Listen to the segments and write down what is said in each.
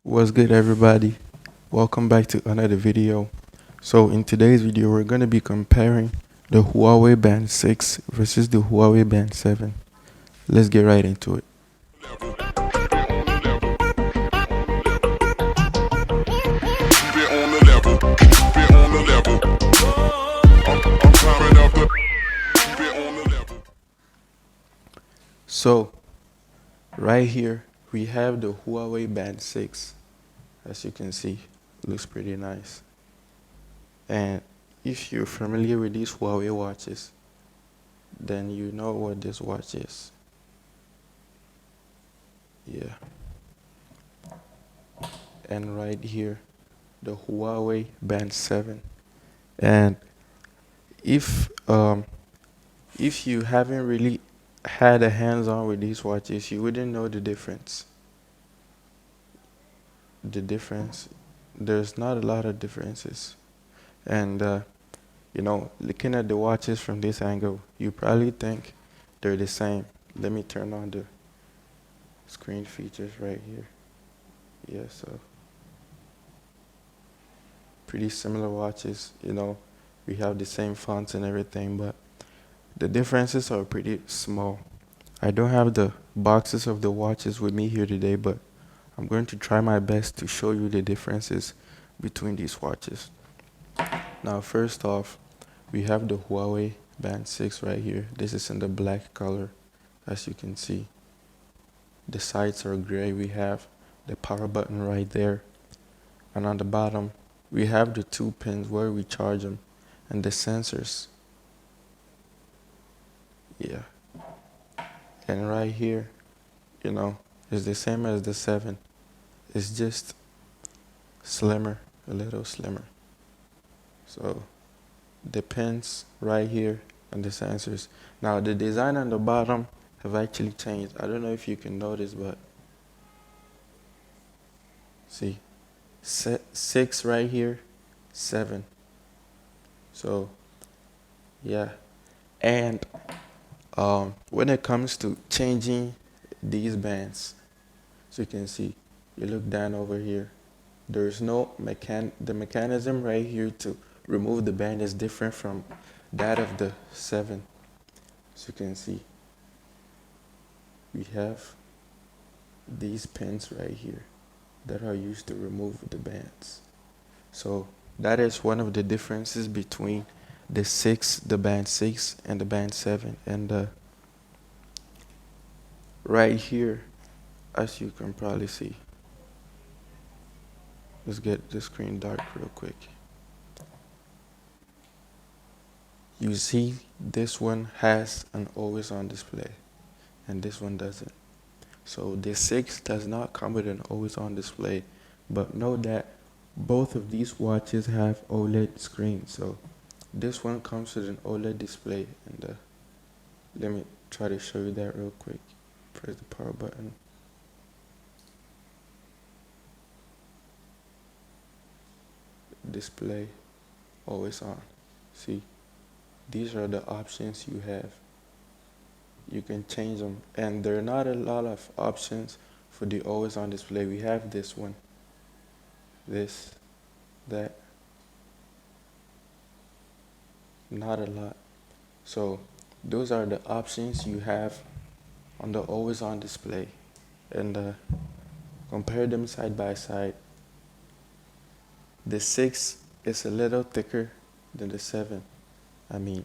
What's good, everybody? Welcome back to another video. So in today's video we're going to be comparing the Huawei Band 6 versus the Huawei Band 7. Let's get right into it. So right here we have the Huawei Band 6. As you can see, it looks pretty nice. And if you're familiar with these Huawei watches, then you know what this watch is. Yeah. And right here, the Huawei Band 7. And if if you haven't really had a hands-on with these watches, you wouldn't know the difference. There's not a lot of differences. And looking at the watches from this angle, you probably think they're the same. Let me turn on the screen features right here. Yeah, so pretty similar watches, we have the same fonts and everything, but the differences are pretty small. I don't have the boxes of the watches with me here today, but I'm going to try my best to show you the differences between these watches. Now, first off, we have the Huawei Band 6 right here. This is in the black color, as you can see. The sides are gray. We have the power button right there. And on the bottom, we have the 2 pins where we charge them and the sensors. Yeah. And right here, it's the same as the 7. It's just slimmer, a little slimmer. So the pins right here and the sensors. Now the design on the bottom have actually changed. I don't know if you can notice, but see, 6 right here, 7. So yeah. And when it comes to changing these bands, so you can see, you look down over here, there's no the mechanism right here to remove the band is different from that of the 7. So you can see we have these pins right here that are used to remove the bands. So that is one of the differences between the band 6 and the band 7. And right here, as you can probably see, let's get the screen dark real quick. You see this one has an always on display and this one doesn't. So the 6 does not come with an always on display, but note that both of these watches have OLED screens. So this one comes with an OLED display, and let me try to show you that real quick. Press the power button. Display, always on. See, these are the options you have. You can change them, and there are not a lot of options for the always on display. We have this one, this, that, not a lot. So those are the options you have on the always on display, and compare them side by side. The 6 is a little thicker than the 7. I mean,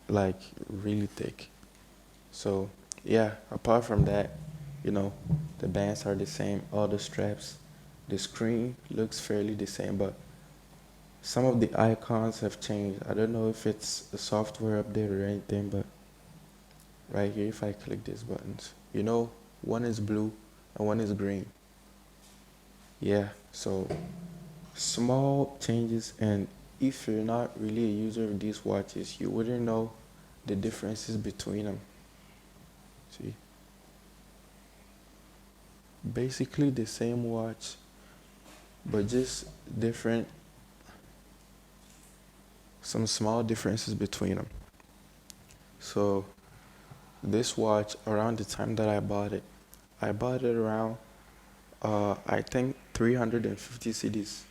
like really thick. So yeah, apart from that, the bands are the same, all the straps. The screen looks fairly the same, but some of the icons have changed. I don't know if it's a software update or anything, but right here, if I click these buttons, one is blue and one is green. Yeah, so small changes, and if you're not really a user of these watches, you wouldn't know the differences between them. See? Basically the same watch, but just some small differences between them. So this watch, around the time that I bought it around, I think 350 cedis.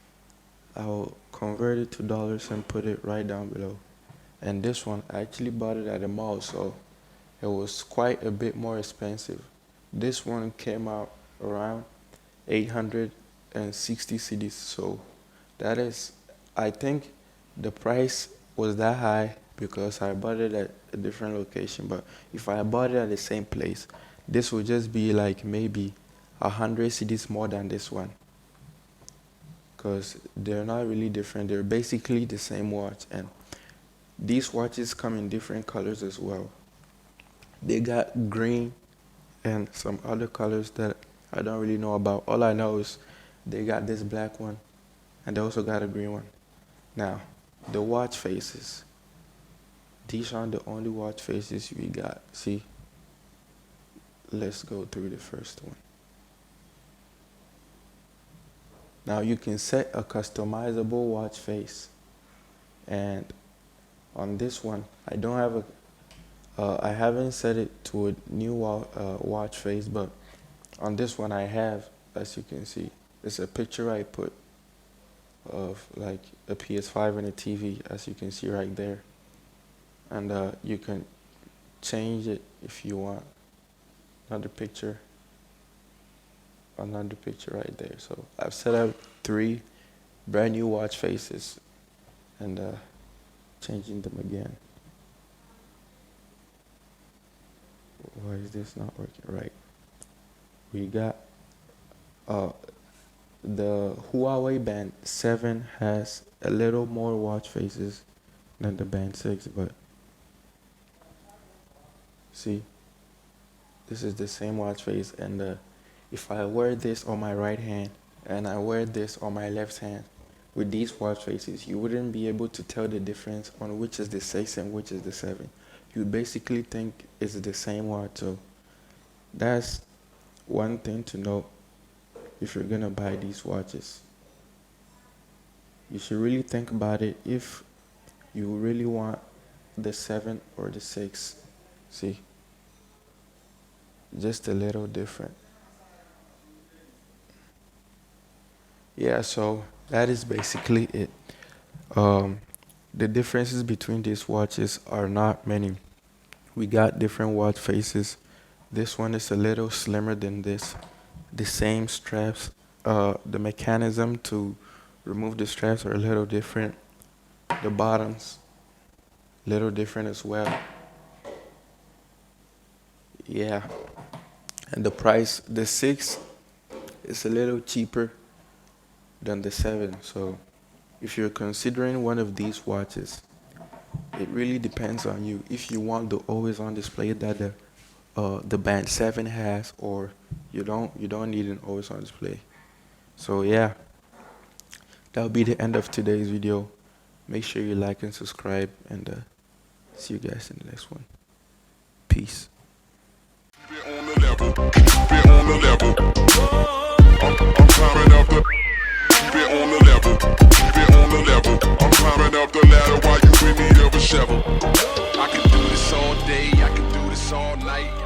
I'll convert it to dollars and put it right down below. And this one, I actually bought it at a mall, so it was quite a bit more expensive. This one came out around 860 cedis, so that is, I think the price was that high because I bought it at a different location. But if I bought it at the same place, this would just be like maybe 100 cedis more than this one, because they're not really different. They're basically the same watch, and these watches come in different colors as well. They got green and some other colors that I don't really know about. All I know is they got this black one and they also got a green one. Now, the watch faces. These aren't the only watch faces we got. See? Let's go through the first one. Now you can set a customizable watch face, and on this one I don't have I haven't set it to a new watch face, but on this one I have, as you can see, it's a picture I put of like a PS5 and a TV, as you can see right there, and you can change it if you want. Another picture right there. So I've set up 3 brand new watch faces and changing them again. Why is this not working right? We got the Huawei Band 7 has a little more watch faces than the Band 6, but see, this is the same watch face, and if I wear this on my right hand and I wear this on my left hand with these watch faces, you wouldn't be able to tell the difference on which is the 6 and which is the 7. You basically think it's the same watch. So that's one thing to know if you're gonna buy these watches. You should really think about it if you really want the 7 or the 6. See, just a little different. Yeah, so that is basically it. The differences between these watches are not many. We got different watch faces. This one is a little slimmer than this. The same straps. The mechanism to remove the straps are a little different. The bottoms, little different as well. Yeah. And the price, the 6 is a little cheaper than the 7. So if you're considering one of these watches, it really depends on you. If you want the always on display that the Band 7 has, or you don't need an always on display. So yeah, that'll be the end of today's video. Make sure you like and subscribe, and see you guys in the next one. Peace. On the level, keep it on the level. I'm climbing up the. Keep it on the level, keep it on the level. I'm climbing up the ladder while you in need of a shovel. I can do this all day, I can do this all night.